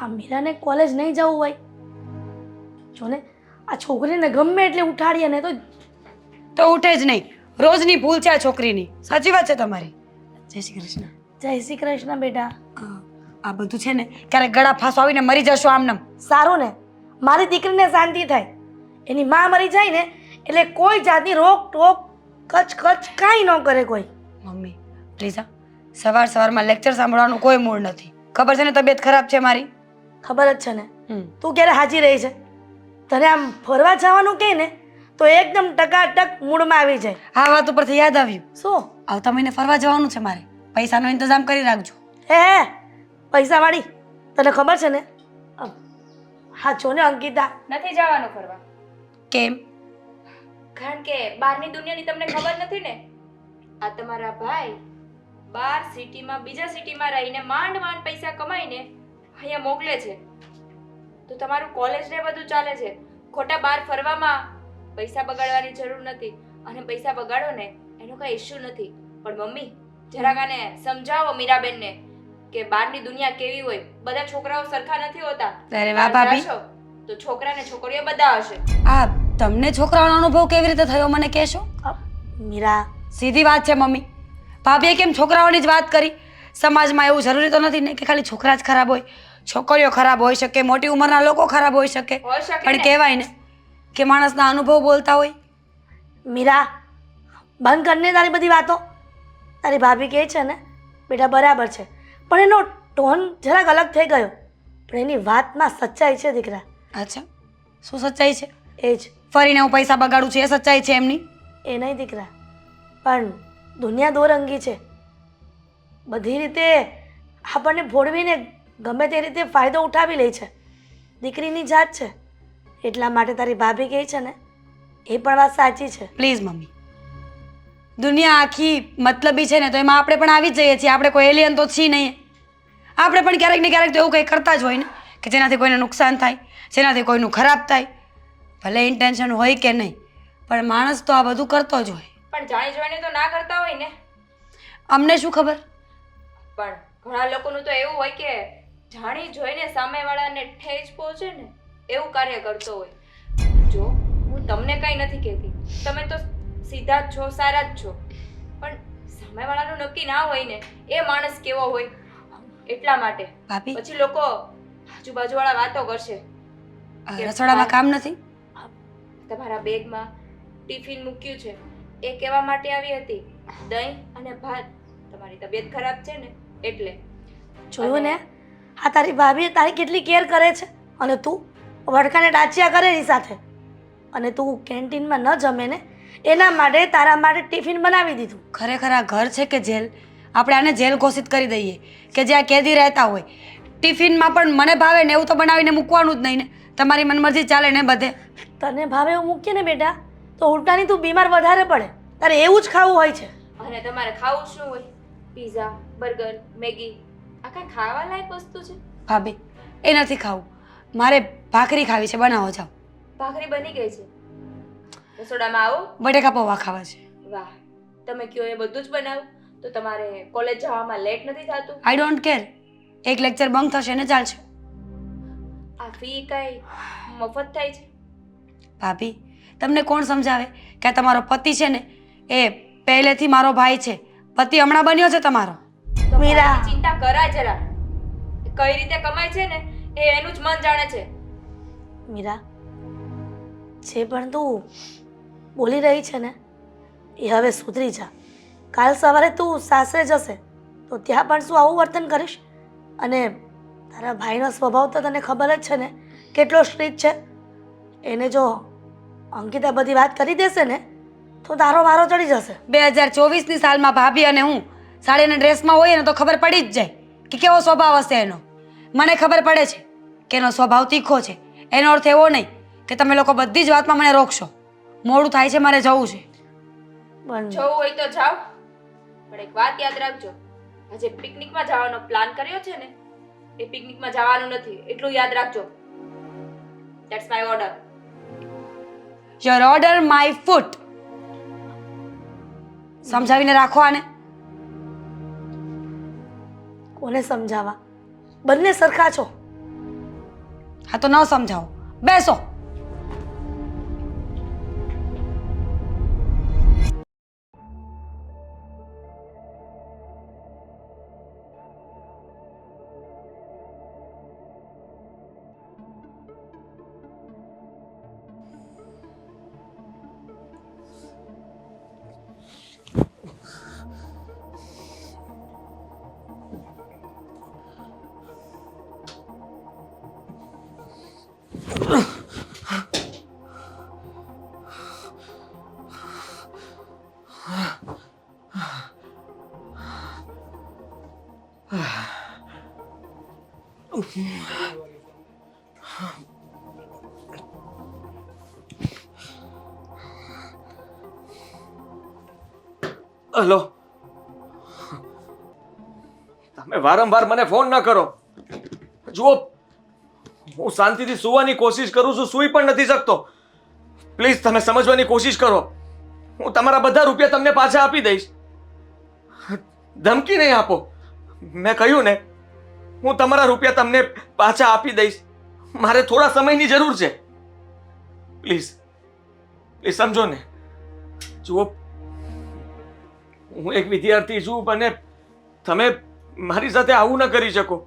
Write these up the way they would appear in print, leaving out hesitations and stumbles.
હા મીરાને કોલેજ નહીં જવું હોય જો ને આ છોકરીને ગમે એટલે ઉઠાડીએ ને તો ઉઠે જ નહીં. રોજની ભૂલ છે આ છોકરીની. સાચી વાત છે તમારી. જય શ્રી કૃષ્ણ. જય શ્રી કૃષ્ણ બેટા. આ બધું છે ને ક્યારેક ગળા ફાંસો આવીને મરી જશો આમનામ. સારું ને મારી દીકરીને શાંતિ થાય. એની માં મરી જાય ને એટલે કોઈ જાતની રોક ટોક કચ કચ કાંઈ ન કરે કોઈ. મમ્મી પ્લીઝ સવારમાં લેક્ચર સાંભળવાનું કોઈ મૂડ નથી. ખબર છે ને તબિયત ખરાબ છે મારી. ખબર જ છે ને તું ક્યારે હાજી રહી છે. તને આમ ફરવા જવાનું કહે ને તો એકદમ ટકાટક મૂડમાં આવી જાય. આ વાત ઉપરથી યાદ આવ્યું. શું? આવતા મહિને ફરવા જવાનું છે મારે. પૈસાનો ઇંતજામ કરી રાખજો. હે પૈસાવાળી તને ખબર છે ને હા જો ને અંકિતા નથી જવાનું ફરવા. કેમ? કારણ કે બહારની દુનિયાની તમને ખબર નથી ને. આ તમારા ભાઈ બહાર સિટીમાં બીજા સિટીમાં રહીને માંડ માંડ પૈસા કમાઈને અહીંયા મોકલે છે. તો તમારું કોલેજ ને બધું ચાલે છે. ખોટા બહાર ફરવામાં પૈસા બગાડવાની જરૂર નથી. અને પૈસા બગાડો ને એનો કઈ ઇશ્યુ નથી. પણ મમ્મી જરાક આને સમજાવો મીરાબેનને કે બહારની દુનિયા કેવી હોય. બધા છોકરાઓ સરખા નથી હોતા. અરે વાહ ભાભી. તો છોકરા ને છોકરીઓ બધા હશે. આ તમને છોકરાઓનો અનુભવ કેવી રીતે થયો મને કહેશો? મીરા સીધી વાત છે મમ્મી. ભાભીએ કેમ છોકરાઓની જ વાત કરી? સમાજમાં એવું જરૂરી તો નથી ને કે ખાલી છોકરા જ ખરાબ હોય. છોકરીઓ ખરાબ હોઈ શકે, મોટી ઉંમરના લોકો ખરાબ હોઈ શકે. પણ કહેવાય ને કે માણસના અનુભવ બોલતા હોય. મીરા બંધ કરીને તારી બધી વાતો. તારી ભાભી કહે છે ને બેટા બરાબર છે પણ એનો ટોન જરાક અલગ થઈ ગયો. પણ એની વાતમાં સચ્ચાઈ છે દીકરા. અચ્છા શું સચ્ચાઈ છે? એ જ ફરીને હું પૈસા બગાડું છું એ સચ્ચાઈ છે એમની? એ નહીં દીકરા પણ દુનિયા દોરંગી છે. બધી રીતે આપણને ભોળવીને ગમે તે રીતે ફાયદો ઉઠાવી લે છે. દીકરીની જાત છે એટલા માટે તારી ભાભી કહે છે ને એ પણ વાત સાચી છે. પ્લીઝ મમ્મી દુનિયા આખી મતલબી છે ને તો એમાં આપણે પણ આવી જ જઈએ છીએ. આપણે કોઈ એલિયન તો છીએ નહીં. આપણે પણ ક્યારેક ને ક્યારેક તો એવું કંઈ કરતા જ હોય ને કે જેનાથી કોઈને નુકસાન થાય, જેનાથી કોઈનું ખરાબ થાય. ભલે ઇન્ટેન્શન હોય કે નહીં પણ માણસ તો આ બધું કરતો જ હોય. પણ જાણી જોઈને તો ના કરતા હોય ને. અમને શું ખબર? પણ ઘણા લોકોનું તો એવું હોય કે જાણી જોઈને સામેવાળાને ઠેસ પહોંચે ને એવું કાર્ય કરતો હોય. જો હું તમને કંઈ નથી કહેતી. તમે તો સીધા જ છો, સારા જ છો. પણ સામેવાળાનું નક્કી ના હોય ને એ માણસ કેવો હોય એટલા માટે ભાભી પછી લોકો આજુબાજુવાળા વાતો કરશે. રસોડામાં કામ નથી? તમારા બેગમાં ટિફિન મૂક્યું છે એ કહેવા માટે આવી હતી. દહીં અને ભાત. તમારી તબિયત ખરાબ છે ને એટલે. જોયું ને આ તારી ભાભી તારી કેટલી કેર કરે છે અને તું વડકાને ડાચિયા કરે એની સાથે. અને તું કેન્ટીનમાં ન જમે ને એના માટે તારા માટે ટિફિન બનાવી દીધું. ખરેખર આ ઘર છે કે જેલ? આપણે આને જેલ ઘોષિત કરી દઈએ કે જ્યાં કેદી રહેતા હોય. ટિફિનમાં પણ મને ભાવે ને એવું તો બનાવીને મૂકવાનું જ નહીં ને. તમારી મનમરજી ચાલે ને બધે. તને ભાવે એવું મૂકીએ ને બેટા તો ઉલટાની તું બીમાર વધારે પડે. તારે એવું જ ખાવું હોય છે. અને તમારે ખાવું શું હોય? પીઝા, બર્ગર, મેગી આ કાંઈ ખાવા લાયક વસ્તુ છે? ભાભી એ નથી ખાવું. મારે ભાખરી ખાવી છે. બનાવો જાઓ. ભાખરી બની ગઈ છે. રસોડામાં આવો. બટેકા પૌવા ખાવા છે. વાહ તમે કયો એ બધું જ બનાવું તો તમારે કોલેજ જવામાં લેટ નથી થતું? I don't care. એક લેક્ચર બંધ થશે ને ચાલશે. આ ફી કઈ મફત થાય છે? ભાભી તમને કોણ સમજાવે કે આ તમારો પતિ છે ને એ પહેલેથી મારો ભાઈ છે. પતિ હમણાં બન્યો છે તમારો. તો મીરા. મારી ચિંતા કરાય જરા. કઈ રીતે કમાય છે ને એ એનું જ મન જાણે છે. મીરા જે પણ તું બોલી રહી છે ને એ હવે સુધરી જા. કાલ સવારે તું સાસરે જશે તો ત્યાં પણ શું આવું વર્તન કરીશ? અને તારા ભાઈનો સ્વભાવ તો તને ખબર જ છે ને કેટલો સ્ટ્રિક્ટ છે. એને જો અંકિતા બધી વાત કરી દેશે ને તો તારો વારો ચડી જશે. 2024ની સાલમાં ભાભી અને હું સાડીના ડ્રેસમાં હોઈએ ને તો ખબર પડી જ જાય કે કેવો સ્વભાવ હશે એનો. મને ખબર પડે છે કે એનો સ્વભાવ તીખો છે. એનો અર્થ એવો નહીં કે તમે લોકો બધી જ વાતમાં મને રોકશો. મોડું થાય છે, મારે જવું છે. જવું હોય તો જાઓ પણ એક વાત યાદ રાખજો. આજે પિકનિકમાં જવાનો પ્લાન કર્યો છે ને એ પિકનિકમાં જવાનું નથી એટલું યાદ રાખજો. That's my order. Your order my foot. સમજાવીને રાખો આને. કોને સમજાવવા? બંને સરખા છો. હા તો ન સમજાવો, બેસો. હલો, તમે વારંવાર મને ફોન ન કરો. જુઓ, હું શાંતિથી સૂવાની કોશિશ કરું છું, સૂઈ પણ નથી શકતો. પ્લીઝ તમે સમજવાની કોશિશ કરો. હું તમારા બધા રૂપિયા તમને પાછા આપી દઈશ. ધમકી નહીં આપો. મેં કહ્યું ને, હું તમારા રૂપિયા તમને પાછા આપી દઈશ. મારે થોડા સમયની જરૂર છે. પ્લીઝ પ્લીઝ સમજો ને. જુઓ, હું એક વિદ્યાર્થી છું અને તમે મારી સાથે આવું ન કરી શકો.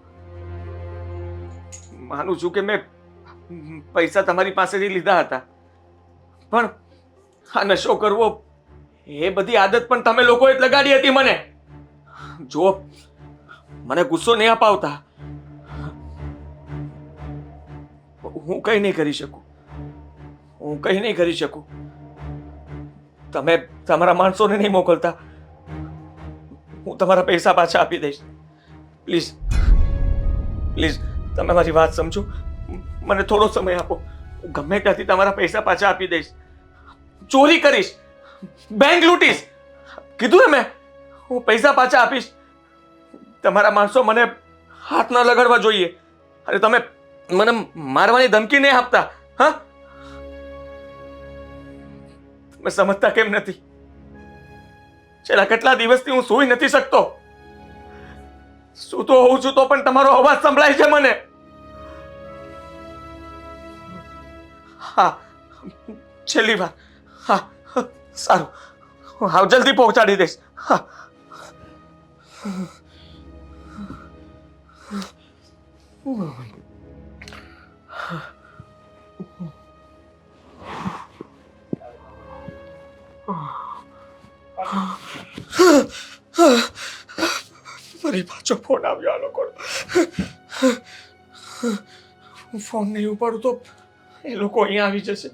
માનું છું કે મેં પૈસા તમારી પાસેથી લીધા હતા, પણ આ નશો કરવો એ બધી આદત પણ તમે લોકોએ જ લગાડી હતી મને. જો મને ગુસ્સો નહીં અપાવતા. હું કંઈ નહીં કરી શકું. હું કંઈ નહીં કરી શકું. તમે તમારા માણસોને નહીં મોકલતા. હું તમારા પૈસા પાછા આપી દઈશ. પ્લીઝ પ્લીઝ તમે મારી વાત સમજો. મને થોડો સમય આપો. હું ગમે ત્યાંથી તમારા પૈસા પાછા આપી દઈશ. ચોરી કરીશ, બેંક લૂંટીશ. કીધું ને મેં, હું પૈસા પાછા આપીશ. તમારા માણસો મને હાથ ન લગાડવા જોઈએ. અને તમે મને મારવાની ધમકી નહીં આપતા. હા, તમે સમજતા કેમ નથી? છેલ્લા કેટલા દિવસથી હું સૂઈ નથી શકતો. સૂતો હોઉં છું તો પણ તમારો અવાજ સંભળાય છે મને. હા, છેલ્લી વાર. હા, સારું, હું હાવ જલ્દી પહોંચાડી દઈશ. હા. ફરી પાછો ફોન આવ્યો આ લોકોનો. હું ફોન નહીં ઉપાડું તો એ લોકો અહીંયા આવી જશે.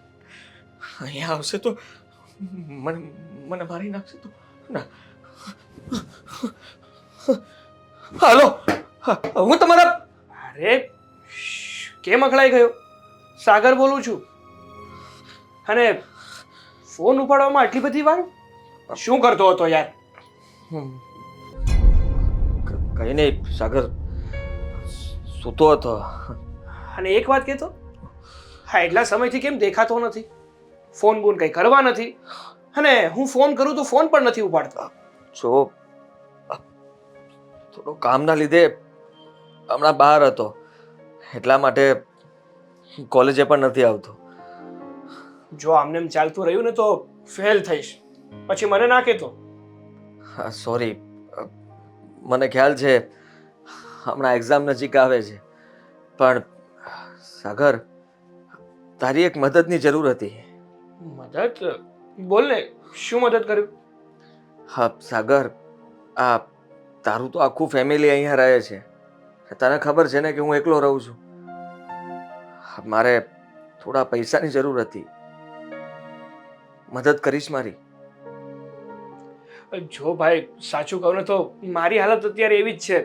અહીંયા આવશે તો મને મારી નાખશે તો ના. હાલો, હું તમારા... અરે કેમ અકળાઈ ગયો? સાગર બોલું છું. અને ફોન ઉપાડવામાં આટલી બધી વાર શું કરતો હતો યાર? કઈ નહીં સાગર, સૂતો હતો. અને એક વાત કહેતો, હા એટલા સમયથી કેમ દેખાતો નથી? ફોન બોન કંઈ કરવા નથી, અને હું ફોન કરું તો ફોન પણ નથી ઉપાડતો. જો થોડો કામના લીધે હમણાં બહાર હતો, એટલા માટે કોલેજે પણ નથી આવતો. જો આમને એમ ચાલતું રહ્યું ને તો ફેલ થઈશ, પછી મને ના કહેતો. હા સોરી, મને ખ્યાલ છે હમણાં એક્ઝામ નજીક આવે છે, પણ સાગર તારી એક મદદની જરૂર હતી. મદદ? બોલ ને, શું મદદ કર્યું? હા સાગર, આ તારું તો આખું ફેમિલી અહીંયા રહે છે. તને ખબર છે ને કે હું એકલો રહું છું. મારે થોડા પૈસાની જરૂર હતી. મદદ કરીશ મારી? જો ભાઈ સાચું કહું ને તો મારી હાલત અત્યારે એવી જ છે,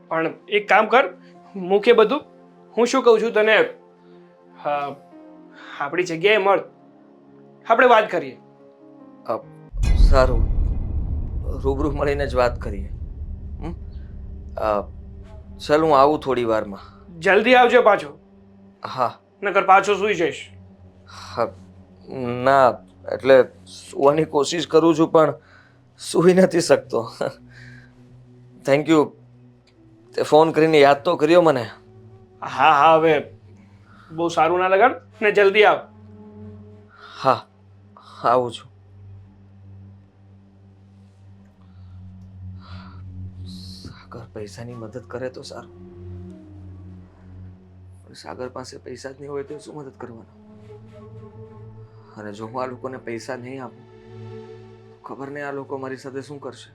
પણ એક કામ કર, મૂકે બધું. હું શું કહું છું તને, આપણી જગ્યાએ મળ, આપણે વાત કરીએ. સારું, રૂબરૂ મળીને જ વાત કરીએ. ચાલ હું આવું થોડી વારમાં. જલ્દી આવજો પાછો. હા. નકર પાછો સૂઈ જઈશ. હા ના, એટલે સૂવાની કોશિશ કરું છું પણ સૂઈ નથી શકતો. થેન્ક યુ, તે ફોન કરીને યાદ તો કર્યો મને. હા હા, હવે બહુ સારું ના લગાડ ને જલ્દી આવ. હા આવું છું. સાગર પૈસાની મદદ કરે તો સારું, પણ સાગર પાસે પૈસા જ નહીં હોય તો શું મદદ કરવાનો? અને જો હું આ લોકોને પૈસા નહીં આપું તો ખબર નહીં આ લોકો મારી સાથે શું કરશે.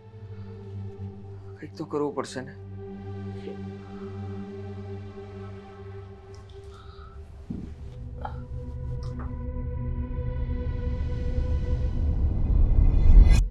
કંઈક તો કરવું પડશે ને.